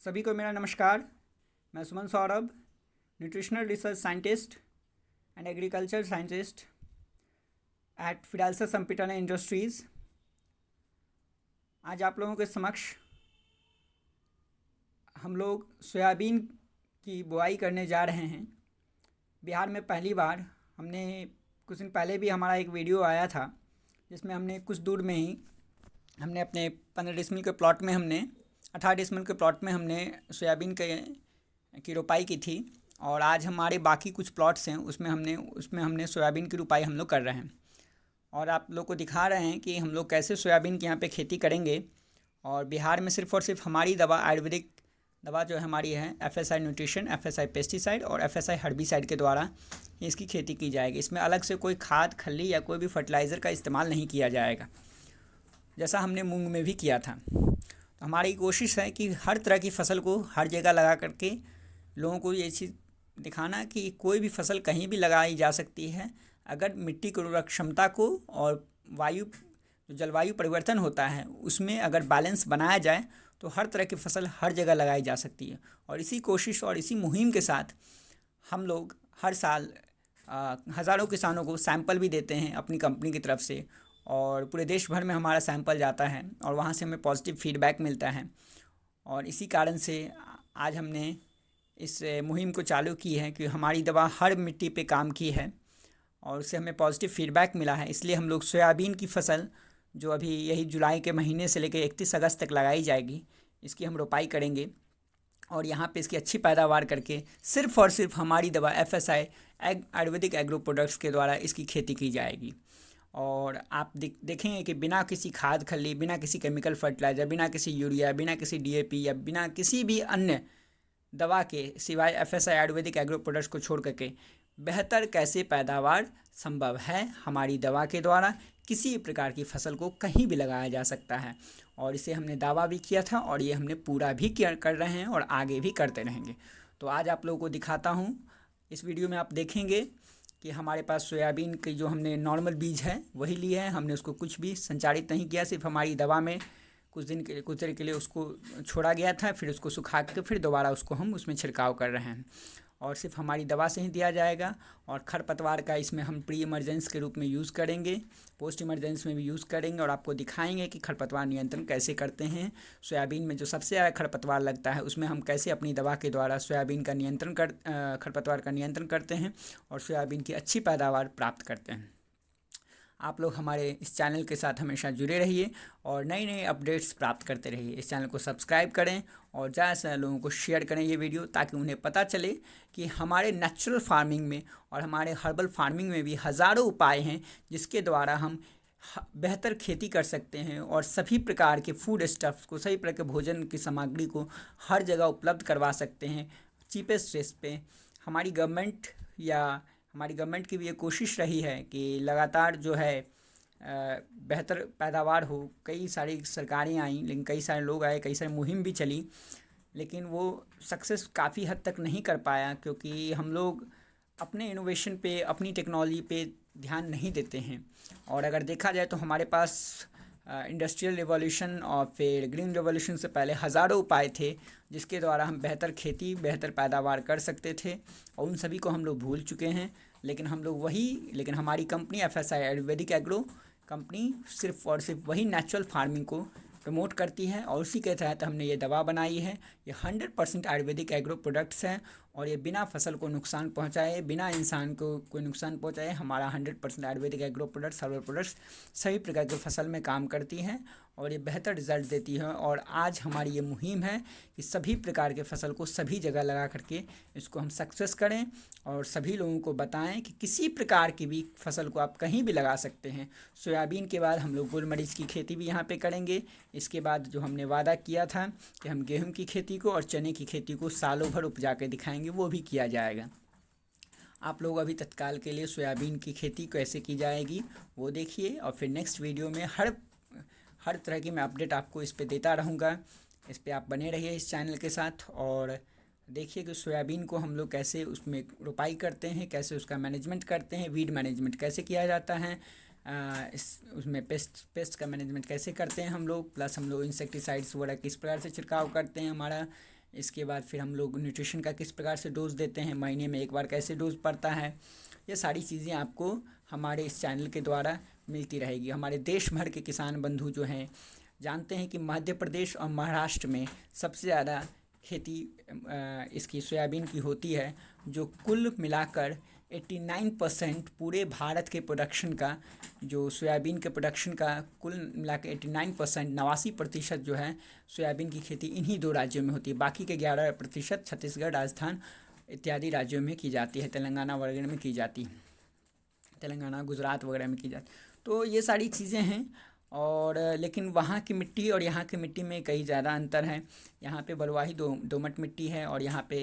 सभी को मेरा नमस्कार। मैं Suman Saurabh, nutritional research scientist and agriculture scientist at फिडाल्सा संपिटाना इंडस्ट्रीज़। आज आप लोगों के समक्ष हम लोग सोयाबीन की बुआई करने जा रहे हैं। बिहार में पहली बार हमने कुछ दिन पहले भी हमारा एक वीडियो आया था जिसमें हमने कुछ दूर में ही हमने अपने 15 डिसमिल के प्लॉट में हमने 18 डिसमिल के प्लॉट में हमने सोयाबीन की रोपाई की थी। और आज हमारे बाकी कुछ प्लॉट्स हैं उसमें हमने सोयाबीन की रोपाई हम लोग कर रहे हैं और आप लोग को दिखा रहे हैं कि हम लोग कैसे सोयाबीन की यहाँ पे खेती करेंगे। और बिहार में सिर्फ़ और सिर्फ हमारी दवा, आयुर्वेदिक दवा जो हमारी है, FSI न्यूट्रिशन, FSI पेस्टिसाइड और FSI हर्बिसाइड के द्वारा इसकी खेती की जाएगी। इसमें अलग से कोई खाद, खल्ली या कोई भी फर्टिलाइज़र का इस्तेमाल नहीं किया जाएगा, जैसा हमने मूंग में भी किया था। तो हमारी कोशिश है कि हर तरह की फसल को हर जगह लगा करके लोगों को ये चीज़ दिखाना कि कोई भी फसल कहीं भी लगाई जा सकती है, अगर मिट्टी की उर्वरक क्षमता को और जो जलवायु परिवर्तन होता है उसमें अगर बैलेंस बनाया जाए तो हर तरह की फसल हर जगह लगाई जा सकती है। और इसी कोशिश और इसी मुहिम के साथ हम लोग हर साल हज़ारों किसानों को सैंपल भी देते हैं अपनी कंपनी की तरफ से, और पूरे देश भर में हमारा सैंपल जाता है और वहाँ से हमें पॉजिटिव फीडबैक मिलता है। और इसी कारण से आज हमने इस मुहिम को चालू की है कि हमारी दवा हर मिट्टी पे काम की है और उससे हमें पॉजिटिव फीडबैक मिला है। इसलिए हम लोग सोयाबीन की फसल जो अभी यही जुलाई के महीने से लेकर 31 अगस्त तक लगाई जाएगी, इसकी हम रोपाई करेंगे और यहाँ पे इसकी अच्छी पैदावार करके सिर्फ़ और सिर्फ हमारी दवा FSI आयुर्वेदिक एग्रो प्रोडक्ट्स के द्वारा इसकी खेती की जाएगी। और आप देखेंगे कि बिना किसी खाद खल्ली, बिना किसी केमिकल फर्टिलाइज़र, बिना किसी यूरिया, बिना किसी DAP या बिना किसी भी अन्य दवा के सिवाय FSI आयुर्वेदिक एग्रो प्रोडक्ट्स को छोड़ करके बेहतर कैसे पैदावार संभव है हमारी दवा के द्वारा। किसी प्रकार की फसल को कहीं भी लगाया जा सकता है और इसे हमने दावा भी किया था और ये हमने पूरा भी कर रहे हैं और आगे भी करते रहेंगे। तो आज आप लोगों को दिखाता हूँ, इस वीडियो में आप देखेंगे कि हमारे पास सोयाबीन के जो हमने नॉर्मल बीज है वही लिए हैं। हमने उसको कुछ भी संचारित नहीं किया, सिर्फ हमारी दवा में कुछ देर के लिए उसको छोड़ा गया था, फिर उसको सुखा के फिर दोबारा उसको हम उसमें छिड़काव कर रहे हैं और सिर्फ हमारी दवा से ही दिया जाएगा। और खरपतवार का इसमें हम प्री इमरजेंस के रूप में यूज़ करेंगे, पोस्ट इमरजेंस में भी यूज़ करेंगे और आपको दिखाएंगे कि खरपतवार नियंत्रण कैसे करते हैं। सोयाबीन में जो सबसे ज़्यादा खरपतवार लगता है उसमें हम कैसे अपनी दवा के द्वारा सोयाबीन का खरपतवार का नियंत्रण करते हैं और सोयाबीन की अच्छी पैदावार प्राप्त करते हैं। आप लोग हमारे इस चैनल के साथ हमेशा जुड़े रहिए और नई नई अपडेट्स प्राप्त करते रहिए। इस चैनल को सब्सक्राइब करें और ज़्यादा से ज़्यादा लोगों को शेयर करें ये वीडियो, ताकि उन्हें पता चले कि हमारे नेचुरल फार्मिंग में और हमारे हर्बल फार्मिंग में भी हज़ारों उपाय हैं जिसके द्वारा हम बेहतर खेती कर सकते हैं और सभी प्रकार के फूड स्टफ्स को, सभी प्रकार के भोजन की सामग्री को हर जगह उपलब्ध करवा सकते हैं चीपेस्ट रेट पे। हमारी गवर्नमेंट की भी ये कोशिश रही है कि लगातार जो है बेहतर पैदावार हो। कई सारी सरकारें आईं, लेकिन कई सारे लोग आए, कई सारी मुहिम भी चली, लेकिन वो सक्सेस काफ़ी हद तक नहीं कर पाया क्योंकि हम लोग अपने इनोवेशन पे, अपनी टेक्नोलॉजी पे ध्यान नहीं देते हैं। और अगर देखा जाए तो हमारे पास इंडस्ट्रियल रिवॉल्यूशन और फिर ग्रीन रिवॉल्यूशन से पहले हज़ारों उपाय थे जिसके द्वारा हम बेहतर खेती, बेहतर पैदावार कर सकते थे और उन सभी को हम लोग भूल चुके हैं। लेकिन हमारी company FSI Ayurvedic agro company सिर्फ़ और सिर्फ वही नेचुरल फार्मिंग को प्रमोट करती है और उसी के तहत हमने ये दवा बनाई है। ये 100% आयुर्वेदिक एग्रो प्रोडक्ट्स हैं और ये बिना फसल को नुकसान पहुंचाए, बिना इंसान को कोई नुकसान पहुंचाए, हमारा 100% Ayurvedic agro products, herbal products सभी प्रकार के फसल में काम करती हैं और ये बेहतर रिजल्ट देती है। और आज हमारी ये मुहिम है कि सभी प्रकार के फसल को सभी जगह लगा करके इसको हम सक्सेस करें और सभी लोगों को बताएं कि किसी प्रकार की भी फसल को आप कहीं भी लगा सकते हैं। सोयाबीन के बाद हम लोग गोलमरीच की खेती भी यहाँ पे करेंगे। इसके बाद जो हमने वादा किया था कि हम गेहूं की खेती को और चने की खेती को सालों भर उपजा के दिखाएंगे, वो भी किया जाएगा। आप लोग अभी तत्काल के लिए सोयाबीन की खेती कैसे की जाएगी वो देखिए और फिर नेक्स्ट वीडियो में हर तरह की मैं अपडेट आपको इस पे देता रहूँगा। इस पे आप बने रहिए इस चैनल के साथ और देखिए कि सोयाबीन को हम लोग कैसे उसमें रोपाई करते हैं, कैसे उसका मैनेजमेंट करते हैं, वीड मैनेजमेंट कैसे किया जाता है, उसमें पेस्ट का मैनेजमेंट कैसे करते हैं हम लोग, प्लस हम लोग इंसेक्टिसाइड्स वगैरह किस प्रकार से छिड़काव करते हैं, हमारा इसके बाद फिर हम लोग न्यूट्रिशन का किस प्रकार से डोज देते हैं, महीने में एक बार कैसे डोज पड़ता है, ये सारी चीज़ें आपको हमारे इस चैनल के द्वारा मिलती रहेगी। हमारे देश भर के किसान बंधु जो हैं जानते हैं कि मध्य प्रदेश और महाराष्ट्र में सबसे ज़्यादा खेती इसकी सोयाबीन की होती है, जो कुल मिलाकर 89% पूरे भारत के प्रोडक्शन का, जो सोयाबीन के प्रोडक्शन का कुल मिला के 89% 89% जो है सोयाबीन की खेती इन्हीं दो राज्यों में होती है। बाकी के 11% छत्तीसगढ़, राजस्थान इत्यादि राज्यों में की जाती है, तेलंगाना वगैरह में की जाती है, तेलंगाना गुजरात वगैरह में की जाती। तो ये सारी चीज़ें हैं। और लेकिन वहाँ की मिट्टी और यहाँ की मिट्टी में कई ज़्यादा अंतर है। यहाँ पे बलुआही दोमट मिट्टी है और यहाँ पे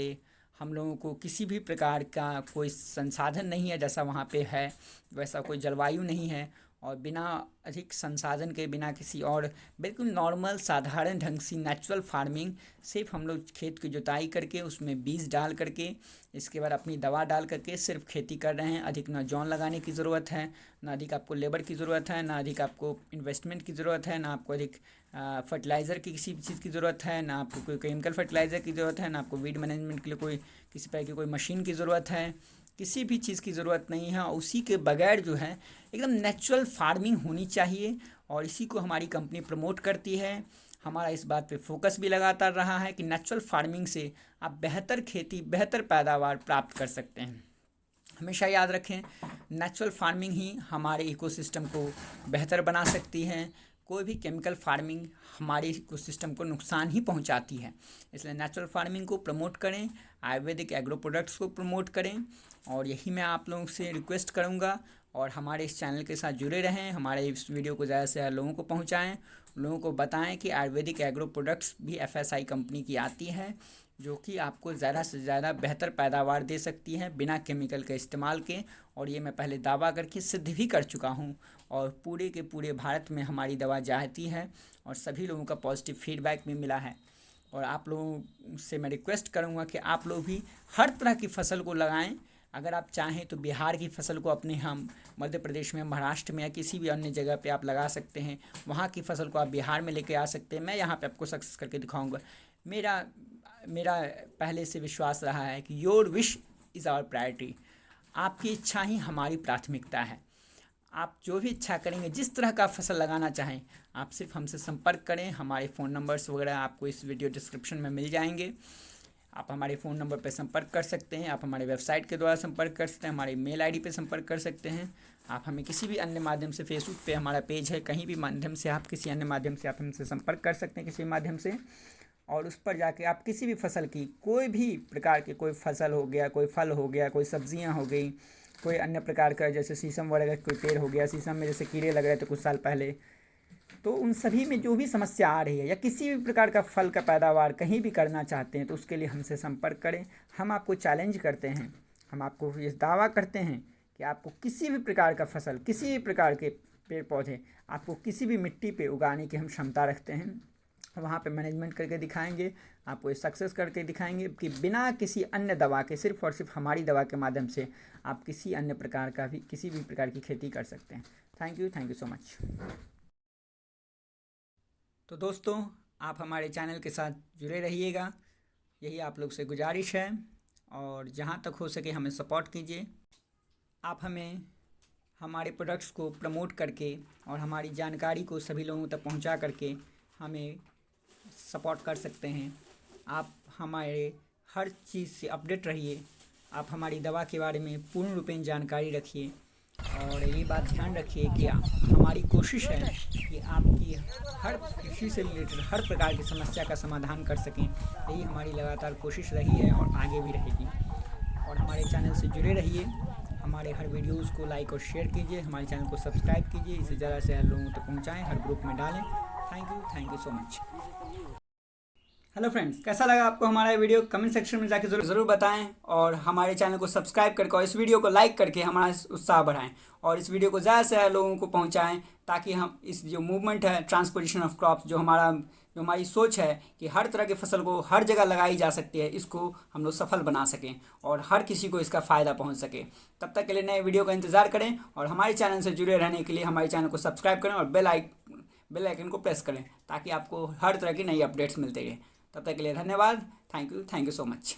हम लोगों को किसी भी प्रकार का कोई संसाधन नहीं है जैसा वहाँ पे है, वैसा कोई जलवायु नहीं है। और बिना अधिक संसाधन के, बिना किसी और, बिल्कुल नॉर्मल साधारण ढंग से नेचुरल फार्मिंग, सिर्फ हम लोग खेत की जुताई करके उसमें बीज डाल करके, इसके बाद अपनी दवा डाल करके सिर्फ खेती कर रहे हैं। अधिक ना जौन लगाने की ज़रूरत है, ना अधिक आपको लेबर की ज़रूरत है, ना अधिक आपको इन्वेस्टमेंट की ज़रूरत है, ना आपको अधिक फर्टिलाइज़र की किसी चीज़ की ज़रूरत है, ना आपको कोई केमिकल फर्टिलाइज़र की ज़रूरत है, ना आपको वीड मैनेजमेंट के लिए कोई किसी तरह की कोई मशीन की ज़रूरत है, किसी भी चीज़ की ज़रूरत नहीं है। उसी के बगैर जो है एकदम नेचुरल फार्मिंग होनी चाहिए और इसी को हमारी कंपनी प्रमोट करती है। हमारा इस बात पे फोकस भी लगातार रहा है कि नेचुरल फार्मिंग से आप बेहतर खेती, बेहतर पैदावार प्राप्त कर सकते हैं। हमेशा याद रखें, नेचुरल फार्मिंग ही हमारे इकोसिस्टम को बेहतर बना सकती है। कोई भी केमिकल फार्मिंग हमारे इकोसिस्टम को नुकसान ही पहुंचाती है। इसलिए नेचुरल फार्मिंग को प्रमोट करें, आयुर्वेदिक एग्रो प्रोडक्ट्स को प्रमोट करें और यही मैं आप लोगों से रिक्वेस्ट करूंगा। और हमारे इस चैनल के साथ जुड़े रहें, हमारे इस वीडियो को ज़्यादा से ज़्यादा लोगों को पहुँचाएँ, लोगों को बताएँ कि आयुर्वेदिक एग्रो प्रोडक्ट्स भी FSI कंपनी की आती है, जो कि आपको ज़्यादा से ज़्यादा बेहतर पैदावार दे सकती है बिना केमिकल के इस्तेमाल के। और ये मैं पहले दावा करके सिद्ध भी कर चुका हूँ और पूरे के पूरे भारत में हमारी दवा जाती है और सभी लोगों का पॉजिटिव फीडबैक भी मिला है। और आप लोगों से मैं रिक्वेस्ट करूँगा कि आप लोग भी हर तरह की फसल को लगाएं। अगर आप चाहें तो बिहार की फसल को अपने हम मध्य प्रदेश में, महाराष्ट्र में या किसी भी अन्य जगह पे आप लगा सकते हैं। वहाँ की फसल को आप बिहार में लेके आ सकते हैं। मैं यहाँ पे आपको सक्सेस करके दिखाऊंगा। मेरा पहले से विश्वास रहा है कि your wish is our priority. आपकी इच्छा ही हमारी प्राथमिकता है। आप जो भी इच्छा करेंगे, जिस तरह का फसल लगाना चाहें, आप सिर्फ हमसे संपर्क करें। हमारे फ़ोन नंबर्स वगैरह आपको इस वीडियो डिस्क्रिप्शन में मिल जाएंगे। आप हमारे फ़ोन नंबर पर संपर्क कर सकते हैं, आप हमारे वेबसाइट के द्वारा संपर्क कर सकते हैं, हमारी मेल आईडी पे संपर्क कर सकते हैं। आप हमें किसी भी अन्य माध्यम से, फेसबुक पे हमारा पेज है, कहीं भी माध्यम से आप, किसी अन्य माध्यम से आप हमसे संपर्क कर सकते हैं, किसी भी माध्यम से। और उस पर जाके आप किसी भी फसल की, कोई भी प्रकार की, कोई फसल हो गया, कोई फल हो गया, कोई सब्जियां हो गई, कोई अन्य प्रकार का, जैसे शीशम वगैरह का कोई पेड़ हो गया, शीशम में जैसे कीड़े लग रहे थे कुछ साल पहले, तो उन सभी में जो भी समस्या आ रही है, या किसी भी प्रकार का फल का पैदावार कहीं भी करना चाहते हैं, तो उसके लिए हमसे संपर्क करें। हम आपको चैलेंज करते हैं, हम आपको ये दावा करते हैं कि आपको किसी भी प्रकार का फसल, किसी भी प्रकार के पेड़ पौधे आपको किसी भी मिट्टी पे उगाने की हम क्षमता रखते हैं। वहाँ पे मैनेजमेंट करके दिखाएंगे, आपको सक्सेस करके दिखाएंगे कि बिना किसी अन्य दवा के, सिर्फ और सिर्फ हमारी दवा के माध्यम से आप किसी अन्य प्रकार का भी, किसी भी प्रकार की खेती कर सकते हैं। Thank you so much. तो दोस्तों, आप हमारे चैनल के साथ जुड़े रहिएगा, यही आप लोग से गुजारिश है। और जहाँ तक हो सके हमें सपोर्ट कीजिए। आप हमें हमारे प्रोडक्ट्स को प्रमोट करके और हमारी जानकारी को सभी लोगों तक पहुँचा करके हमें सपोर्ट कर सकते हैं। आप हमारे हर चीज़ से अपडेट रहिए, आप हमारी दवा के बारे में पूर्ण रूपेण जानकारी रखिए। और ये बात ध्यान रखिए कि हमारी कोशिश है कि आपकी हर कृषि से रिलेटेड हर प्रकार की समस्या का समाधान कर सकें। यही हमारी लगातार कोशिश रही है और आगे भी रहेगी। और हमारे चैनल से जुड़े रहिए, हमारे हर वीडियोज़ को लाइक और शेयर कीजिए, हमारे चैनल को सब्सक्राइब कीजिए, इसे ज़्यादा से ज़्यादा लोगों तक पहुँचाएँ, हर ग्रुप में डालें। Thank you so much. Hello friends, कैसा लगा आपको हमारा वीडियो? कमेंट सेक्शन में जाके ज़रूर बताएं और हमारे चैनल को सब्सक्राइब करके और इस वीडियो को लाइक करके हमारा उत्साह बढ़ाएं और इस वीडियो को ज़्यादा से ज़्यादा लोगों को पहुंचाएं, ताकि हम इस जो मूवमेंट है ट्रांसपोजिशन ऑफ क्रॉप्स, जो हमारी सोच है कि हर तरह की फसल को हर जगह लगाई जा सकती है, इसको हम लोग सफल बना सकें और हर किसी को इसका फ़ायदा पहुँच सके। तब तक के लिए नए वीडियो का इंतज़ार करें और हमारे चैनल से जुड़े रहने के लिए हमारे चैनल को सब्सक्राइब करें और बेल आइकन को प्रेस करें, ताकि आपको हर तरह की नई अपडेट्स मिलते रहे। तब तक के लिए धन्यवाद। Thank you so much.